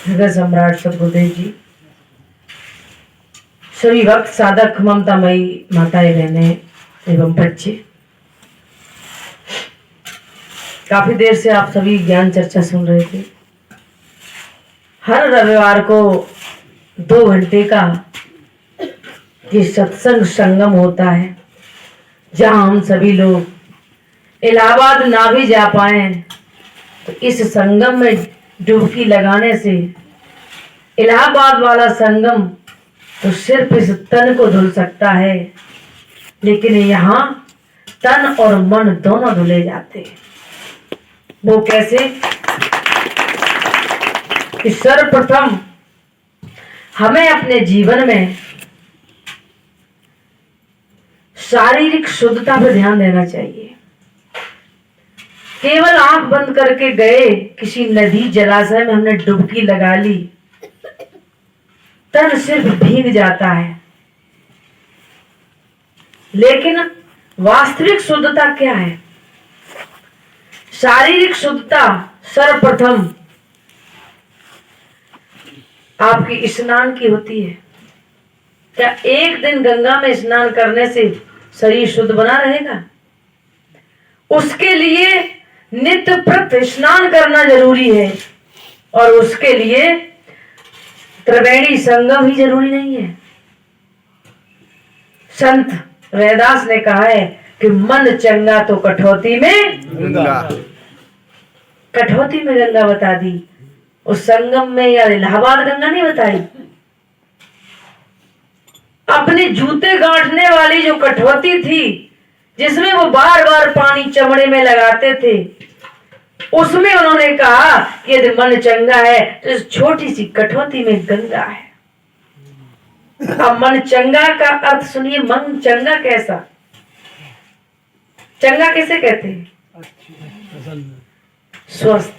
जगत सम्राट सद्गुरुदेव जी, सभी भक्त साधक, ममतामयी माताएं, बहनें एवं बच्चे, काफी देर से आप सभी ज्ञान चर्चा सुन रहे थे। हर रविवार को 2 घंटे का ये सत्संग संगम होता है, जहां हम सभी लोग इलाहाबाद ना भी जा पाए तो इस संगम में डुबकी लगाने से इलाहाबाद वाला संगम तो सिर्फ इस तन को धुल सकता है, लेकिन यहाँ तन और मन दोनों धुले जाते हैं। वो कैसे? कि सर्वप्रथम हमें अपने जीवन में शारीरिक शुद्धता पर ध्यान देना चाहिए। केवल आंख बंद करके गए किसी नदी जलाशय में, हमने डुबकी लगा ली, तन सिर्फ भीग जाता है, लेकिन वास्तविक शुद्धता क्या है? शारीरिक शुद्धता सर्वप्रथम आपकी स्नान की होती है। क्या एक दिन गंगा में स्नान करने से शरीर शुद्ध बना रहेगा? उसके लिए नित्य प्रत्यह स्नान करना जरूरी है, और उसके लिए त्रिवेणी संगम ही जरूरी नहीं है। संत रैदास ने कहा है कि मन चंगा तो कठौती में गंगा। कठौती में गंगा बता दी, उस संगम में या इलाहाबाद गंगा नहीं बताई। अपने जूते गांठने वाली जो कठौती थी, जिसमें वो बार बार पानी चमड़े में लगाते थे, उसमें उन्होंने कहा कि यदि मन चंगा है तो इस छोटी सी कठौती में गंगा है। अब मन चंगा का अर्थ सुनिए। मन चंगा कैसा? चंगा किसे कहते हैं? स्वस्थ।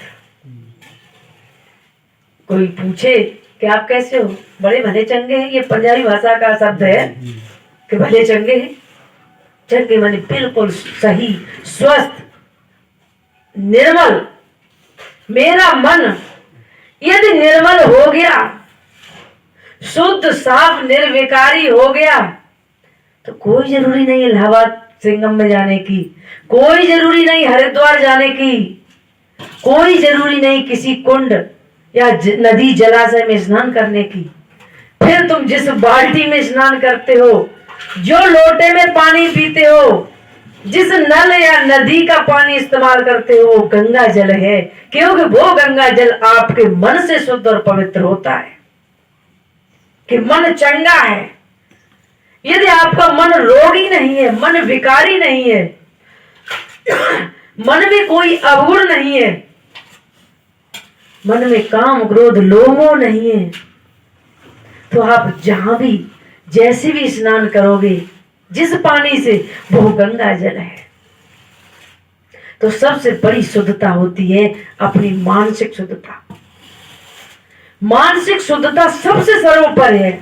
कोई पूछे कि आप कैसे हो? बड़े भले चंगे हैं। ये पंजाबी भाषा का शब्द है कि भले चंगे हैं। चंगे माने बिल्कुल सही, स्वस्थ, निर्मल। मेरा मन यदि निर्मल हो गया, शुद्ध, साफ, निर्विकारी हो गया, तो कोई जरूरी नहीं इलाहाबाद संगम में जाने की, कोई जरूरी नहीं हरिद्वार जाने की, कोई जरूरी नहीं किसी कुंड या नदी जलाशय में स्नान करने की। फिर तुम जिस बाल्टी में स्नान करते हो, जो लोटे में पानी पीते हो, जिस नल या नदी का पानी इस्तेमाल करते हो, वो गंगा जल है, क्योंकि वो गंगा जल आपके मन से शुद्ध और पवित्र होता है। कि मन चंगा है। यदि आपका मन रोगी नहीं है, मन विकारी नहीं है, मन में कोई अवगुण नहीं है, मन में काम, क्रोध, लोभ नहीं है, तो आप जहां भी जैसे भी स्नान करोगे, जिस पानी से, वो गंगा जल है। तो सबसे बड़ी शुद्धता होती है अपनी मानसिक शुद्धता। मानसिक शुद्धता सबसे सर्वोपरि है।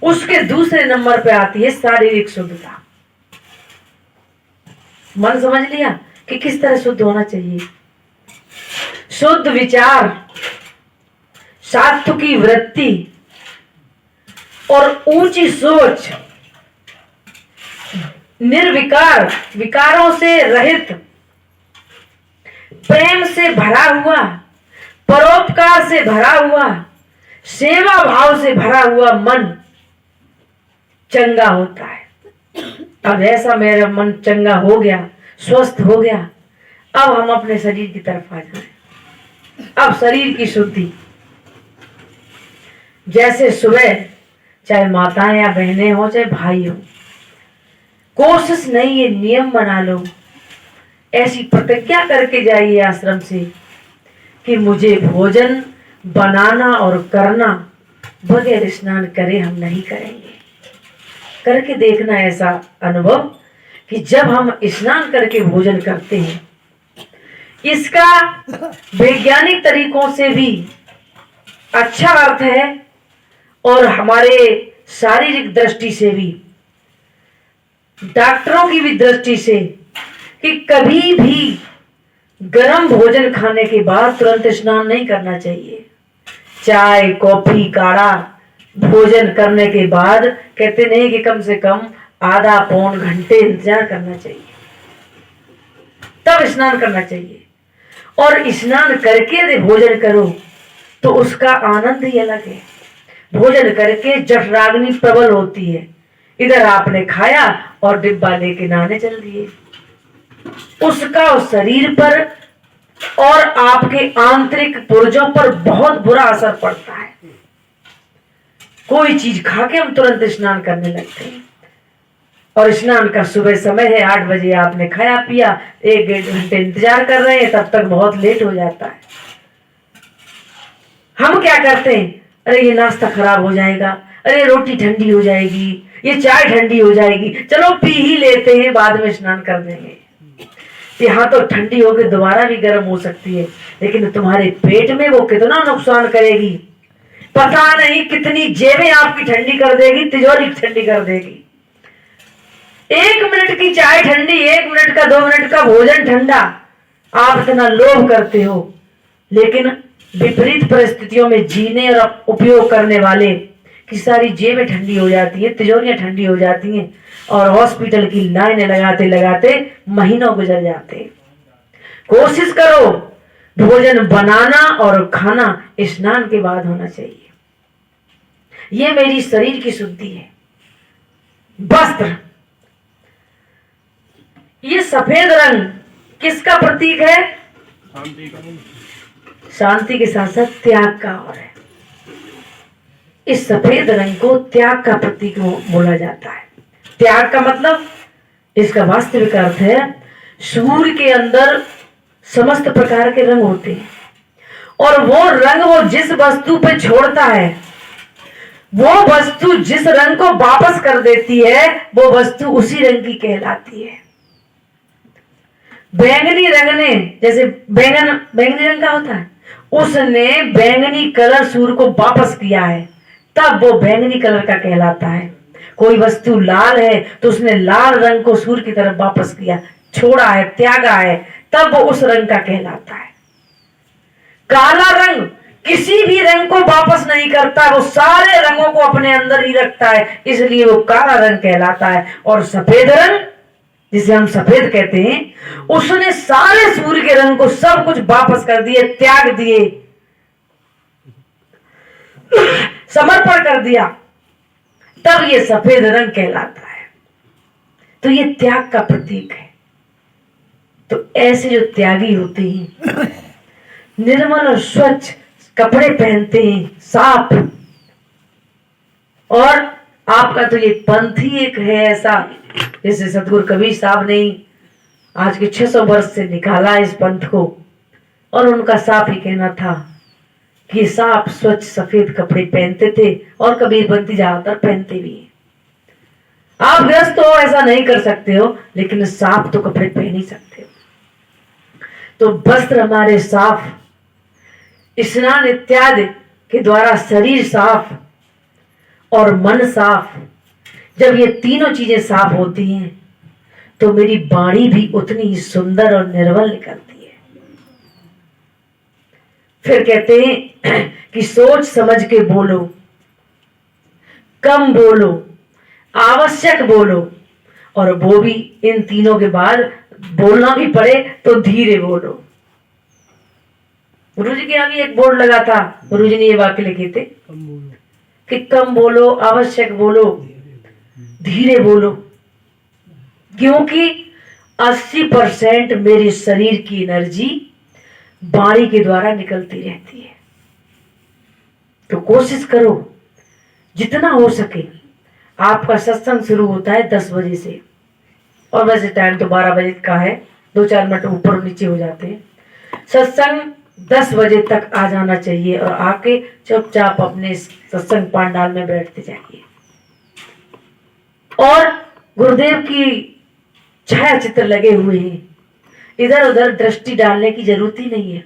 उसके दूसरे नंबर पे आती है शारीरिक शुद्धता। मन समझ लिया कि किस तरह शुद्ध होना चाहिए? शुद्ध विचार, सात्विकी वृत्ति और ऊंची सोच, निर्विकार, विकारों से रहित, प्रेम से भरा हुआ, परोपकार से भरा हुआ, सेवा भाव से भरा हुआ मन चंगा होता है। अब ऐसा मेरा मन चंगा हो गया, स्वस्थ हो गया, अब हम अपने शरीर की तरफ आ जाएं। अब शरीर की शुद्धि, जैसे सुबह चाहे माताएं या बहनें हो, चाहे भाई हो, कोशिश नहीं, ये नियम बना लो, ऐसी प्रतिज्ञा करके जाइए आश्रम से कि मुझे भोजन बनाना और करना बगैर स्नान करे हम नहीं करेंगे। करके देखना ऐसा अनुभव कि जब हम स्नान करके भोजन करते हैं, इसका वैज्ञानिक तरीकों से भी अच्छा अर्थ है और हमारे शारीरिक दृष्टि से भी, डॉक्टरों की भी दृष्टि से, कि कभी भी गर्म भोजन खाने के बाद तुरंत स्नान नहीं करना चाहिए। चाय कॉफी काढ़ा भोजन करने के बाद कहते नहीं कि कम से कम आधा पौन घंटे इंतजार करना चाहिए, तब स्नान करना चाहिए। और स्नान करके यदि भोजन करो तो उसका आनंद ही अलग है। भोजन करके जठराग्नि प्रबल होती है, इधर आपने खाया और डिब्बा लेके नहाने चल दिए, उसका उस शरीर पर और आपके आंतरिक पुर्जों पर बहुत बुरा असर पड़ता है। कोई चीज खा के हम तुरंत स्नान करने लगते हैं, और स्नान का सुबह समय है 8 बजे, आपने खाया पिया, 1-1.5 घंटे इंतजार कर रहे हैं, तब तक बहुत लेट हो जाता है। हम क्या करते हैं, अरे ये नाश्ता खराब हो जाएगा, अरे रोटी ठंडी हो जाएगी, ये चाय ठंडी हो जाएगी, चलो पी ही लेते हैं, बाद में स्नान कर देंगे। यहाँ तो ठंडी होकर दोबारा भी गर्म हो सकती है, लेकिन तुम्हारे पेट में वो कितना नुकसान करेगी पता नहीं, कितनी जेबें आपकी ठंडी कर देगी, तिजोरी ठंडी कर देगी। 1 मिनट की चाय ठंडी, 1 मिनट का 2 मिनट का भोजन ठंडा, आप इतना लोभ करते हो। लेकिन विपरीत परिस्थितियों में जीने और उपयोग करने वाले की सारी जेबें ठंडी हो जाती है, तिजोरियां ठंडी हो जाती हैं, और हॉस्पिटल की लाइनें लगाते लगाते महीनों गुजर जाते हैं। कोशिश करो भोजन बनाना और खाना स्नान के बाद होना चाहिए। ये मेरी शरीर की शुद्धि है। वस्त्र, ये सफेद रंग किसका प्रतीक है? शांति के साथ साथ त्याग का और है। इस सफेद रंग को त्याग का प्रतीक बोला जाता है। त्याग का मतलब, इसका वास्तविक अर्थ है, सूर्य के अंदर समस्त प्रकार के रंग होते हैं, और वो रंग वो जिस वस्तु पे छोड़ता है, वो वस्तु जिस रंग को वापस कर देती है, वो वस्तु उसी रंग की कहलाती है। बैंगनी रंग ने, जैसे बैंगनी रंग का होता है, उसने बैंगनी कलर सूर्य को वापस किया है, तब वो बैंगनी कलर का कहलाता है। कोई वस्तु लाल है तो उसने लाल रंग को सूर्य की तरफ वापस किया, छोड़ा है, त्यागा है, तब वो उस रंग का कहलाता है। काला रंग किसी भी रंग को वापस नहीं करता, वो सारे रंगों को अपने अंदर ही रखता है, इसलिए वो काला रंग कहलाता है। और सफेद रंग, जिसे हम सफेद कहते हैं, उसने सारे सूर्य के रंग को सब कुछ वापस कर दिए, त्याग दिए, समर्पण कर दिया, तब ये सफेद रंग कहलाता है। तो ये त्याग का प्रतीक है। तो ऐसे जो त्यागी होते हैं, निर्मल और स्वच्छ कपड़े पहनते हैं, साफ, और आपका तो ये पंथ ही एक है ऐसा, जैसे सतगुरु कबीर साहब ने आज के 600 वर्ष से निकाला इस पंथ को, और उनका साफ ही कहना था कि साफ स्वच्छ सफेद कपड़े पहनते थे, और कबीरपंथी ज्यादातर पहनते भी हैं। आप ग्रस्त हो, ऐसा नहीं कर सकते हो, लेकिन साफ तो कपड़े पहन ही सकते हो। तो वस्त्र हमारे साफ, स्नान इत्यादि के द्वारा शरीर साफ और मन साफ, जब ये तीनों चीजें साफ होती हैं तो मेरी वाणी भी उतनी ही सुंदर और निर्मल निकलती है। फिर कहते हैं कि सोच समझ के बोलो, कम बोलो, आवश्यक बोलो, और वो भी इन तीनों के बाद बोलना भी पड़े तो धीरे बोलो। गुरु जी के आगे एक बोर्ड लगा था, गुरु जी ने ये वाक्य लिखे थे कि कम बोलो, आवश्यक बोलो, धीरे बोलो, क्योंकि 80% मेरे शरीर की एनर्जी वाणी के द्वारा निकलती रहती है। तो कोशिश करो जितना हो सके। आपका सत्संग शुरू होता है 10 बजे से, और वैसे टाइम तो 12 बजे का है, 2-4 मिनट ऊपर नीचे हो जाते हैं। सत्संग 10 बजे तक आ जाना चाहिए, और आके चुपचाप अपने सत्संग पांडाल में बैठते जाइए। और गुरुदेव की छाया चित्र लगे हुए हैं, इधर उधर दृष्टि डालने की जरूरत ही नहीं है।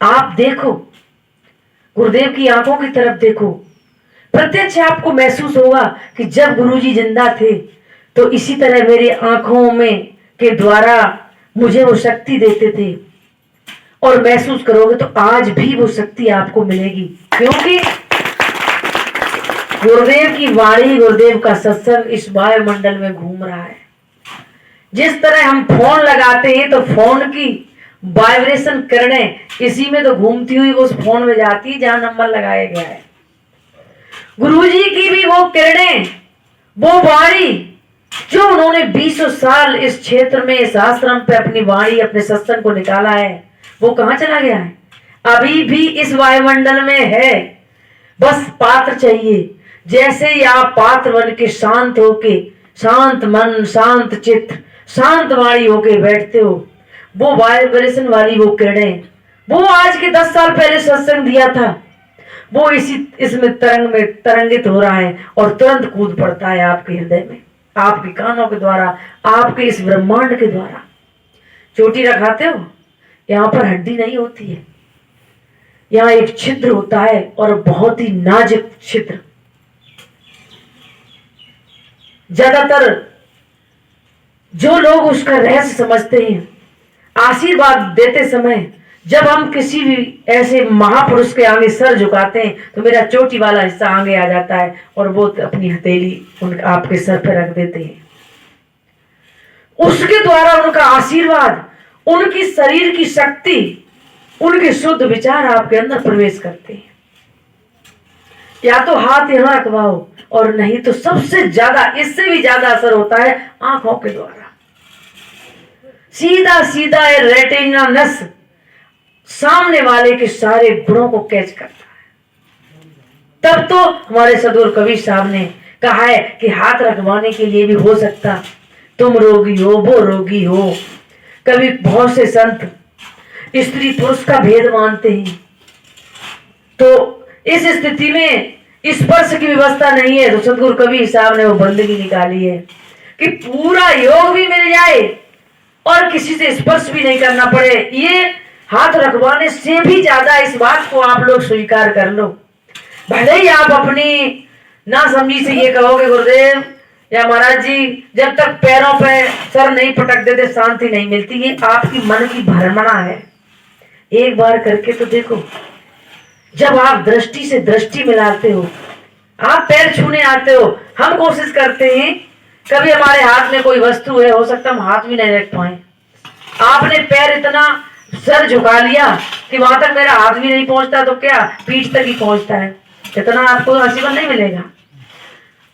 आप देखो, गुरुदेव की आंखों की तरफ देखो, प्रत्यक्ष आपको महसूस होगा कि जब गुरुजी जिंदा थे तो इसी तरह मेरे आंखों में के द्वारा मुझे वो शक्ति देते थे, और महसूस करोगे तो आज भी वो शक्ति आपको मिलेगी, क्योंकि गुरुदेव की वाणी, गुरुदेव का सत्संग इस वायुमंडल में घूम रहा है। जिस तरह हम फोन लगाते हैं तो फोन की वाइब्रेशन किरणें इसी में तो घूमती हुई उस फोन में जाती है जहां नंबर लगाया गया है। गुरुजी की भी वो किरणें, वो वाणी जो उन्होंने 20 साल इस क्षेत्र में, इस आश्रम पे अपनी वाणी, अपने सत्संग को निकाला है, वो कहां चला गया है? अभी भी इस वायुमंडल में है। बस पात्र चाहिए। जैसे ही आप पात्र बन के शांत होके, शांत मन, शांत चित्त, शांत वाणी होके बैठते हो, वो वाइब्रेशन वाली वो किरणें, वो आज के 10 साल पहले सत्संग दिया था, वो इसमें तरंगित हो रहा है और तुरंत कूद पड़ता है आपके हृदय में, आपके कानों के द्वारा, आपके इस ब्रह्मांड के द्वारा। चोटी रखाते हो, यहाँ पर हड्डी नहीं होती है, यहाँ एक छिद्र होता है और बहुत ही नाजुक छिद्र। ज्यादातर जो लोग उसका रहस्य समझते हैं, आशीर्वाद देते समय जब हम किसी भी ऐसे महापुरुष के आगे सर झुकाते हैं तो मेरा चोटी वाला हिस्सा आगे आ जाता है और वो अपनी हथेली आपके सर पर रख देते हैं। उसके द्वारा उनका आशीर्वाद, उनकी शरीर की शक्ति, उनके शुद्ध विचार आपके अंदर प्रवेश करते हैं। या तो हाथ यहां रखवाओ और नहीं तो सबसे ज्यादा, इससे भी ज्यादा असर होता है आंखों के द्वारा। सीधा सीधा रेटिना नस सामने वाले के सारे गुणों को कैच करता है। तब तो हमारे सदगुरु कबीर साहब ने कहा है कि हाथ रखवाने के लिए भी हो सकता, तुम रोगी हो, वो रोगी हो। कभी बहुत से संत स्त्री पुरुष का भेद मानते हैं, तो इस स्थिति में स्पर्श की व्यवस्था नहीं है, तो सदगुरु कबीर साहब ने वो बंदगी निकाली है कि पूरा योग भी मिल जाए और किसी से स्पर्श भी नहीं करना पड़े। ये हाथ रखवाने से भी ज्यादा इस बात को आप लोग स्वीकार कर लो। भले ही आप अपनी ना समझी से ये कहोगे गुरुदेव या महाराज जी, जब तक पैरों पे सर नहीं पटक देते शांति नहीं मिलती, ये आपकी मन की भ्रमणा है। एक बार करके तो देखो। जब आप दृष्टि से दृष्टि मिलाते हो, आप पैर छूने आते हो, हम कोशिश करते हैं, कभी हमारे हाथ में कोई वस्तु है, हो सकता हम हाथ भी नहीं रख पाए, आपने पैर इतना सर झुका लिया कि वहां तक मेरा हाथ भी नहीं पहुंचता, तो क्या पीठ तक ही पहुंचता है, इतना आपको नसीब नहीं मिलेगा।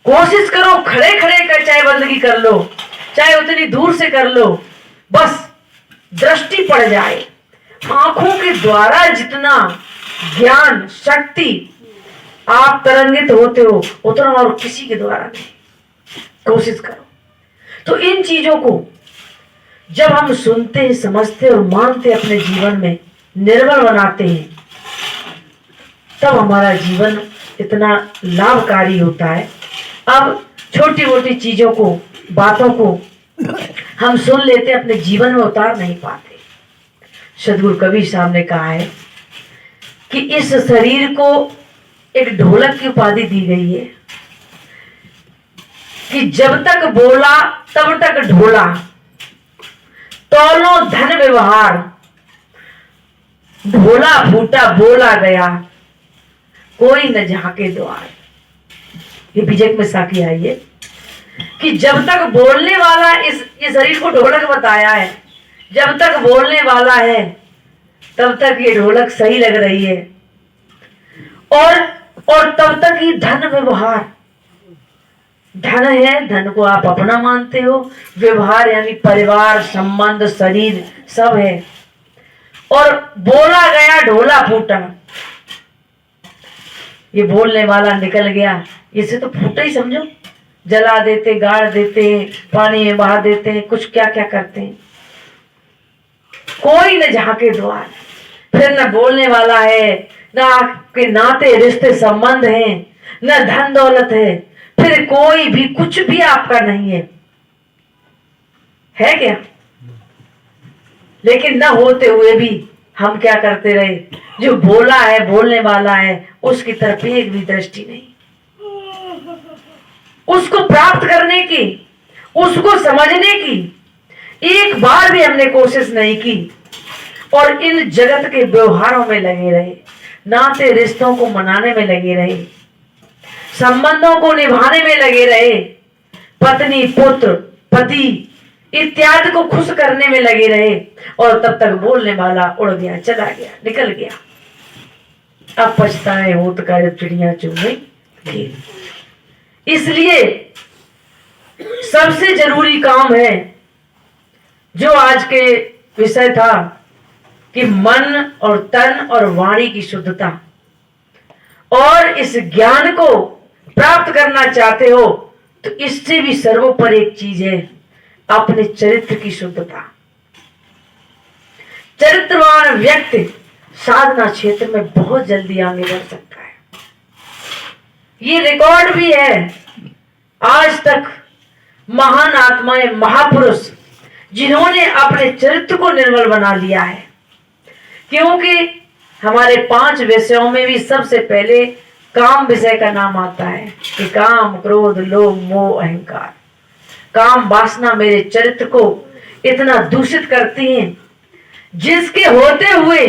कोशिश करो, खड़े खड़े कर, चाहे बंदगी कर लो, चाहे उतनी दूर से कर लो, बस दृष्टि पड़ जाए। आंखों के द्वारा जितना ज्ञान शक्ति आप तरंगित होते हो उतना और किसी के द्वारा नहीं। कोशिश करो। तो इन चीजों को जब हम सुनते, समझते और मानते, अपने जीवन में निर्मल बनाते हैं, तब हमारा जीवन इतना लाभकारी होता है। अब छोटी मोटी चीजों को, बातों को हम सुन लेते, अपने जीवन में उतार नहीं पाते। सदगुरु कबीर साहब ने कहा है कि इस शरीर को एक ढोलक की उपाधि दी गई है कि जब तक बोला तब तक ढोला, तौलो धन व्यवहार, ढोला फूटा बोला गया, कोई न झाके द्वार। ये बीजक में साखी आई है कि जब तक बोलने वाला, इस शरीर को ढोलक बताया है, जब तक बोलने वाला है तब तक ये ढोलक सही लग रही है, और तब तक ही धन व्यवहार, धन है, धन को आप अपना मानते हो, व्यवहार यानी परिवार, संबंध, शरीर सब है, और बोला गया ढोला फूटा, ये बोलने वाला निकल गया, इसे तो फूटा ही समझो। जला देते, गाड़ देते, पानी में बहा देते, कुछ क्या क्या करते हैं। कोई न झाके द्वार, फिर न बोलने वाला है, न आपके नाते रिश्ते संबंध हैं, न धन दौलत है, फिर कोई भी कुछ भी आपका नहीं है क्या? लेकिन न होते हुए भी हम क्या करते रहे, जो बोला है, बोलने वाला है, उसकी तरफ एक भी दृष्टि नहीं, उसको प्राप्त करने की, उसको समझने की एक बार भी हमने कोशिश नहीं की। और इन जगत के व्यवहारों में लगे रहे, नाते रिश्तों को मनाने में लगे रहे, संबंधों को निभाने में लगे रहे, पत्नी पुत्र पति इत्यादि को खुश करने में लगे रहे, और तब तक बोलने वाला उड़ गया, चला गया, निकल गया। अब पछताए होत का जब चिड़िया चुग गई। इसलिए सबसे जरूरी काम है जो आज के विषय था कि मन और तन और वाणी की शुद्धता, और इस ज्ञान को प्राप्त करना चाहते हो तो इससे भी सर्वोपरि एक चीज है, अपने चरित्र की शुद्धता। चरित्रवान व्यक्ति साधना क्षेत्र में बहुत जल्दी आगे बढ़ सकता है। ये रिकॉर्ड भी है, आज तक महान आत्माएं महापुरुष जिन्होंने अपने चरित्र को निर्मल बना लिया है। क्योंकि हमारे 5 विषयों में भी सबसे पहले काम विषय का नाम आता है कि काम क्रोध लोभ मोह अहंकार, काम वासना मेरे चरित्र को इतना दूषित करती हैं जिसके होते हुए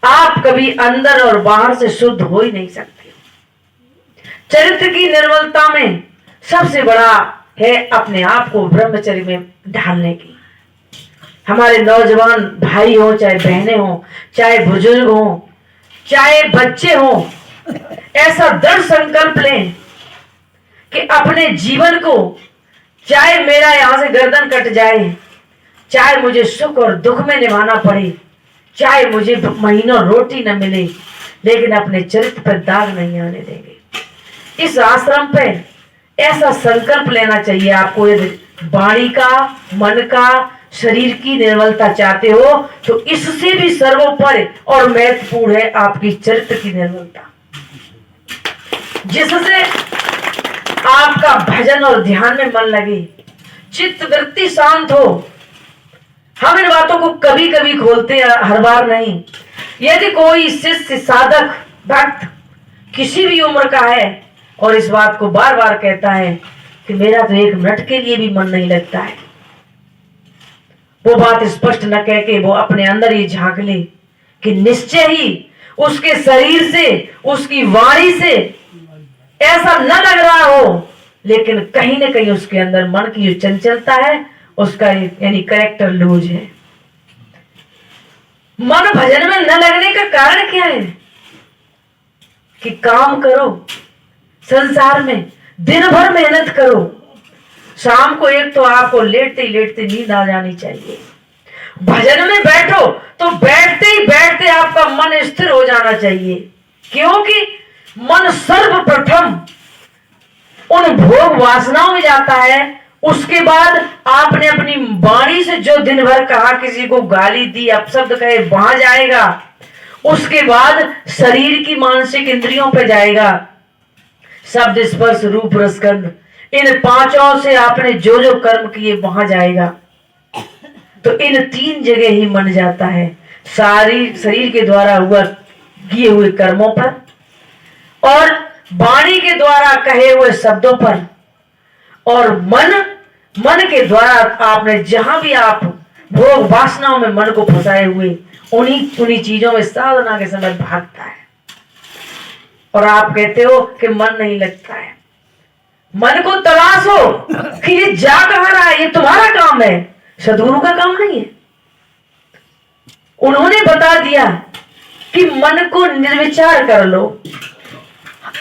आप कभी अंदर और बाहर से शुद्ध हो ही नहीं सकते। चरित्र की निर्मलता में सबसे बड़ा है अपने आप को ब्रह्मचर्य में ढालने की। हमारे नौजवान भाई हो चाहे बहनें हो, चाहे बुजुर्ग हो, चाहे बच्चे हो, ऐसा दृढ़ संकल्प लें कि अपने जीवन को, चाहे मेरा यहां से गर्दन कट जाए, चाहे मुझे सुख और दुख में निभाना पड़े, चाहे मुझे महीनों रोटी न मिले, लेकिन अपने चरित्र पर दाग नहीं आने देंगे। इस आश्रम पे ऐसा संकल्प लेना चाहिए आपको। यदि वाणी का, मन का, शरीर की निर्मलता चाहते हो तो इससे भी सर्वोपरि और महत्वपूर्ण है आपकी चरित्र की निर्मलता, जिससे आपका भजन और ध्यान में मन लगे, चित्त वृत्ति शांत हो। हम इन बातों को कभी कभी खोलते हैं, हर बार नहीं। यदि कोई शिष्य साधक भक्त किसी भी उम्र का है और इस बात को बार बार कहता है कि मेरा तो 1 मिनट के लिए भी मन नहीं लगता है, वो बात स्पष्ट न कह के वो अपने अंदर ही झांक ले कि निश्चय ही उसके शरीर से, उसकी वाणी से ऐसा न लग रहा हो, लेकिन कहीं ना कहीं उसके अंदर मन की जो चंचलता है उसका यानी कैरेक्टर लूज है। मन भजन में न लगने का कारण क्या है कि काम करो, संसार में दिन भर मेहनत करो, शाम को एक तो आपको लेटते ही लेटते नींद आ जानी चाहिए। भजन में बैठो तो बैठते ही बैठते आपका मन स्थिर हो जाना चाहिए, क्योंकि मन सर्वप्रथम उन भोग वासनाओं में जाता है। उसके बाद आपने अपनी वाणी से जो दिन भर कहा, किसी को गाली दी, अपशब्द कहे, वहां जाएगा। उसके बाद शरीर की मानसिक इंद्रियों पे जाएगा, शब्द स्पर्श रूप रसगंध, इन 5 से आपने जो जो कर्म किए वहां जाएगा। तो इन 3 जगह ही मन जाता है, सारी शरीर के द्वारा हुआ किए हुए कर्मों पर, और वाणी के द्वारा कहे हुए शब्दों पर, और मन के द्वारा आपने जहां भी आप भोग वासनाओं में मन को फंसाए हुए, उन्हीं चीजों में साधना के समय भागता है। और आप कहते हो कि मन नहीं लगता है। मन को तलाशो कि ये जा कहां रहा है, ये तुम्हारा काम है, सदगुरु का काम नहीं है। उन्होंने बता दिया कि मन को निर्विचार कर लो।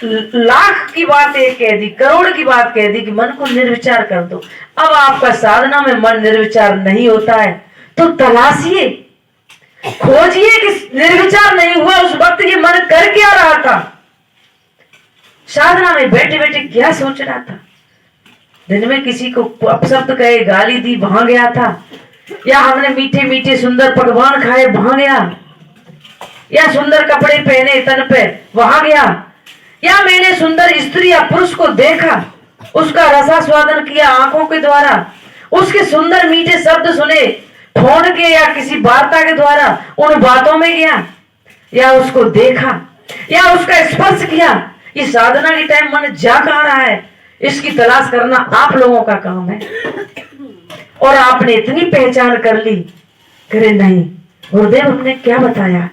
लाख की बात एक कह दी, करोड़ की बात कह दी कि मन को निर्विचार कर दो। अब आपका साधना में मन निर्विचार नहीं होता है तो तलाशिए, खोजिए कि निर्विचार नहीं हुआ उस वक्त ये मन कर क्या रहा था, साधना में बैठे बैठे क्या सोच रहा था। दिन में किसी को अपशब्द कहे, गाली दी, वहां गया था, या हमने मीठे मीठे सुंदर पकवान खाए वहां गया, या सुंदर कपड़े पहने तन पे वहां गया, या मैंने सुंदर स्त्री या पुरुष को देखा, उसका रसास्वादन किया आंखों के द्वारा, उसके सुंदर मीठे शब्द सुने फोन के या किसी वार्ता के द्वारा, उन बातों में गया, या उसको देखा, या उसका स्पर्श किया। ये साधना के टाइम मन जा कहां रहा है, इसकी तलाश करना आप लोगों का काम है। और आपने इतनी पहचान कर ली, करे नहीं, गुरुदेव हमने क्या बताया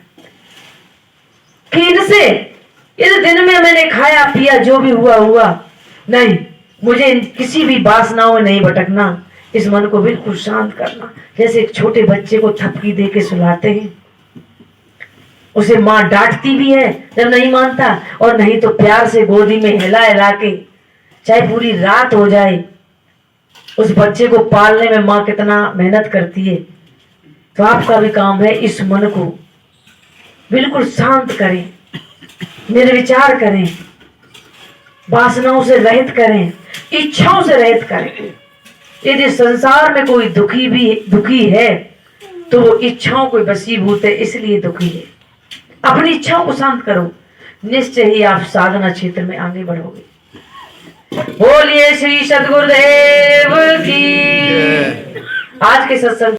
कि इनसे इस दिन में मैंने खाया पिया जो भी हुआ हुआ, नहीं, मुझे किसी भी वासनाओं में नहीं भटकना, इस मन को बिल्कुल शांत करना। जैसे एक छोटे बच्चे को थपकी दे के सुलाते हैं, उसे माँ डांटती भी है जब नहीं मानता, और नहीं तो प्यार से गोदी में हिला हिला के, चाहे पूरी रात हो जाए, उस बच्चे को पालने में माँ कितना मेहनत करती है। तो आपका भी काम है इस मन को बिल्कुल शांत करें, निर्विचार करें, वासनाओं से रहित करें, इच्छाओं से रहित करें। यदि संसार में कोई दुखी है तो वो इच्छाओं को वशीभूत है, इसलिए दुखी है। अपनी इच्छाओं को शांत करो, निश्चय ही आप साधना क्षेत्र में आगे बढ़ोगे। बोलिए श्री सद्गुरुदेव की। आज के सत्संग